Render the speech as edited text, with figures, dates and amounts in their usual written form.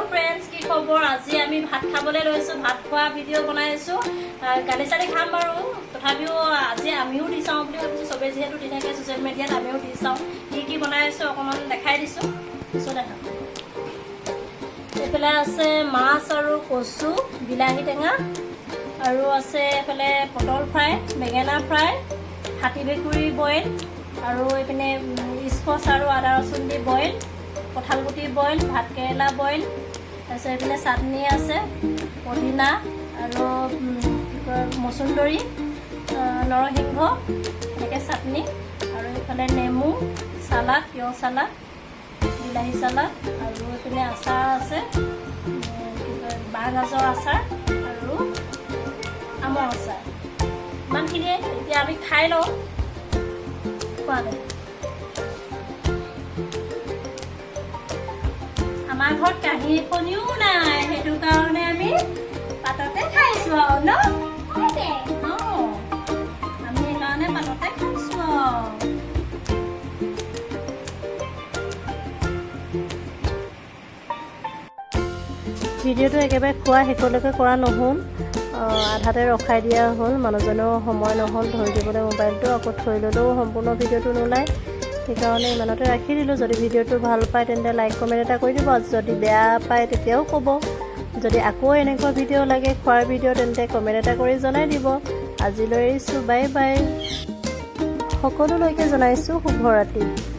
Hello friends की खबर आज आम भात खाबले लैसो भात खा भिडिओ बनाइसो गाली चाली खाम बारू तथापिओ आज आमिओ दी चाওঁ বুলি ভাবিছোঁ সবে যেহেতু দি থাকে সোশ্যাল মিডিয়াত আমিও দি চাওঁ কি বনাইছো অকণমান দেখাই দিছোঁ পিছত দেখা এফালে আছে মাছ আৰু কচু বিলাহী টেঙা আৰু আছে এফালে পটল ফ্ৰাই বেঙেনা ফ্ৰাই হাতী বেকুৰি বইল আৰু এইপিনে স্কচ আৰু আদা ৰচুন দি বইল কঁঠাল গুটি বইল ভাত কেৰেলা বইল তাৰপিছত এইপিনে চাটনি আছে পদিনা আৰু মচুন্দৰী নৰসিংহ এনেকৈ চাটনি আৰু এইফালে নেমু চালাড তিয়হ চালাড বিলাহী চালাড আৰু এইপিনে আচাৰ আছে বাঁহ গাজৰ আচাৰ আৰু আমৰ আচাৰ ইমানখিনিয়ে এতিয়া আমি খাই লওঁ খোৱা দে আমাৰ ঘৰত কাঁহী এখনিও নাই সেইটো কাৰণে আমি পাততে খাইছোঁ আৰু ন আমি সেইকাৰণে পাততে খাইছোঁ ভিডিঅ'টো একেবাৰে খোৱা শেষলৈকে কৰা নহ'ল আধাতে ৰখাই দিয়া হ'ল মানুহজনেও সময় নহ'ল ধৰি দিবলৈ মোবাইলটো আকৌ থৈ ল'লেও সম্পূৰ্ণ ভিডিঅ'টো নোলায় সেইকাৰণে ইমানতে ৰাখি দিলোঁ যদি ভিডিঅ'টো ভাল পায় তেন্তে লাইক কমেণ্ট এটা কৰি দিব যদি বেয়া পায় তেতিয়াও ক'ব যদি আকৌ এনেকুৱা ভিডিঅ' লাগে খোৱাৰ ভিডিঅ' তেন্তে কমেণ্ট এটা কৰি জনাই দিব আজিলৈ এৰিছোঁ বাই বাই সকলোলৈকে জনাইছোঁ শুভৰাত্ৰি।